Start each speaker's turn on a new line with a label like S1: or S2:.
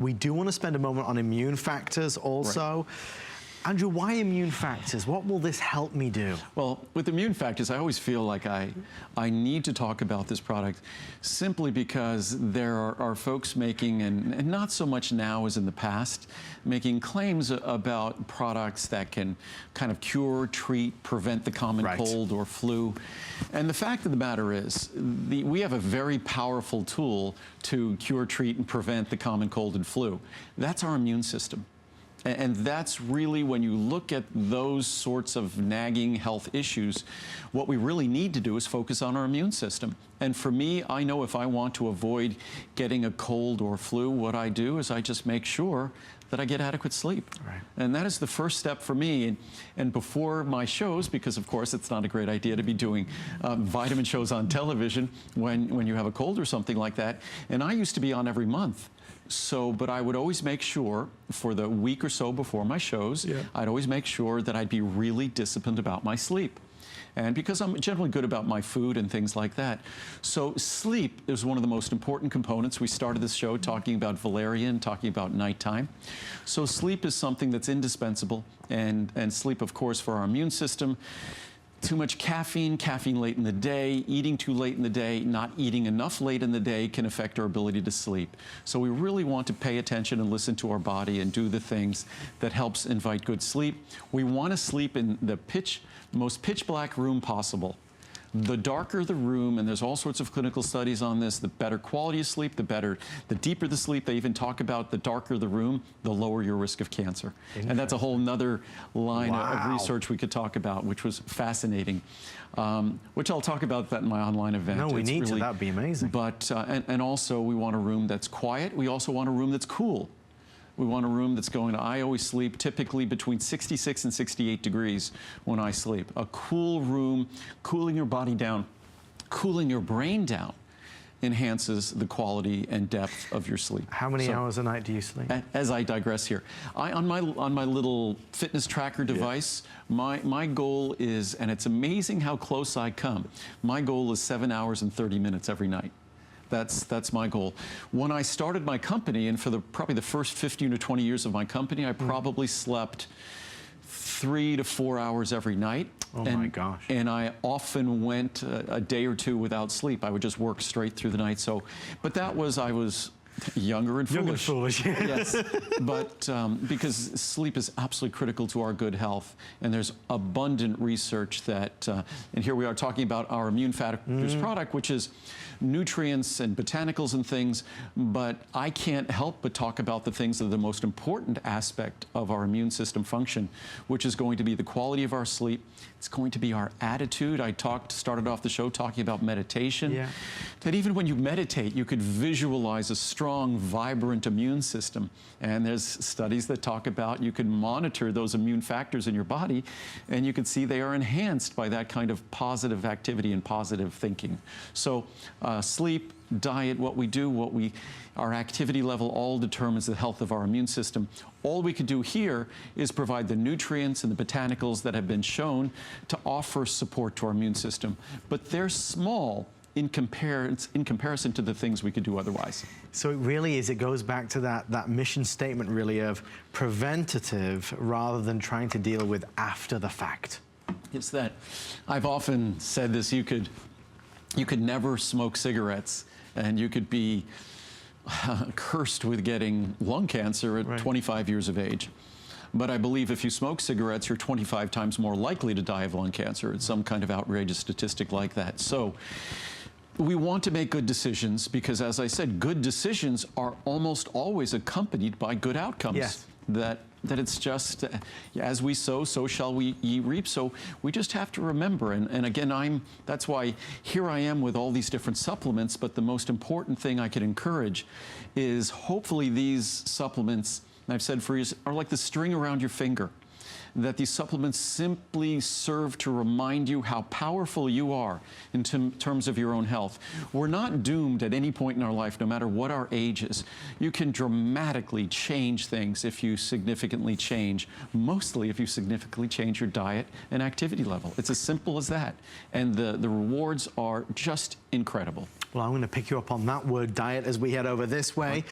S1: We do want to spend a moment on immune factors also. Right. Andrew, why immune factors? What will this help me do?
S2: Well, with immune factors, I always feel like I need to talk about this product simply because there are folks making, and not so much now as in the past, making claims about products that can kind of cure, treat, prevent the common cold or flu. And the fact of the matter is, we have a very powerful tool to cure, treat, and prevent the common cold and flu. That's our immune system. And that's really, when you look at those sorts of nagging health issues, what we really need to do is focus on our immune system. And for me, I know if I want to avoid getting a cold or flu, what I do is I just make sure that I get adequate sleep. Right. And that is the first step for me. And before my shows, because of course it's not a great idea to be doing vitamin shows on television when you have a cold or something like that. And I used to be on every month. But I would always make sure, for the week or so before my shows, I'd always make sure that I'd be really disciplined about my sleep. And because I'm generally good about my food and things like that. So sleep is one of the most important components. We started this show talking about valerian, talking about nighttime. So sleep is something that's indispensable, and sleep, of course, for our immune system. Too much caffeine late in the day, eating too late in the day, not eating enough late in the day can affect our ability to sleep. So we really want to pay attention and listen to our body and do the things that helps invite good sleep. We want to sleep in the most pitch black room possible. The darker the room, and there's all sorts of clinical studies on this, the better quality of sleep, the deeper the sleep. They even talk about the darker the room, the lower your risk of cancer. And that's a whole nother line of research we could talk about, which was fascinating, which I'll talk about that in my online event.
S1: No, we need to, that'd be amazing.
S2: But, and also we want a room that's quiet. We also want a room that's cool. We want a room that's I always sleep typically between 66 and 68 degrees when I sleep. A cool room, cooling your body down, cooling your brain down, enhances the quality and depth of your sleep.
S1: How many hours a night do you sleep?
S2: As I digress here, on my little fitness tracker device, my goal is, and it's amazing how close I come, my goal is 7 hours and 30 minutes every night. That's my goal. When I started my company, and for probably the first 15 to 20 years of my company, I probably slept 3 to 4 hours every night.
S1: Oh my gosh. And
S2: I often went a day or two without sleep. I would just work straight through the night. But that was, I was younger and foolish.
S1: Younger and foolish.
S2: Yes, but because sleep is absolutely critical to our good health, and there's abundant research that, and here we are talking about our immune factors product, which is nutrients and botanicals and things, but I can't help but talk about the things that are the most important aspect of our immune system function, which is going to be the quality of our sleep. It's going to be our attitude. I started off the show talking about meditation. That even when you meditate, you could visualize a strong, vibrant immune system. And there's studies that talk about you can monitor those immune factors in your body, and you can see they are enhanced by that kind of positive activity and positive thinking. So sleep, diet, what we do, our activity level all determines the health of our immune system. All we can do here is provide the nutrients and the botanicals that have been shown to offer support to our immune system. But they're small in comparison to the things we could do otherwise.
S1: So it really is, it goes back to that mission statement really of preventative rather than trying to deal with after the fact.
S2: It's that, I've often said this, you could never smoke cigarettes, and you could be cursed with getting lung cancer at 25 years of age. But I believe if you smoke cigarettes, you're 25 times more likely to die of lung cancer. It's some kind of outrageous statistic like that. So we want to make good decisions because, as I said, good decisions are almost always accompanied by good outcomes.
S1: Yes.
S2: That it's just, as we sow, so shall we reap. So we just have to remember, and again, that's why here I am with all these different supplements, but the most important thing I could encourage is hopefully these supplements, and I've said for years, are like the string around your finger. That these supplements simply serve to remind you how powerful you are in terms of your own health. We're not doomed at any point in our life, no matter what our age is. You can dramatically change things if you significantly change, mostly if you significantly change your diet and activity level. It's as simple as that. And the rewards are just incredible.
S1: Well, I'm going to pick you up on that word diet as we head over this way.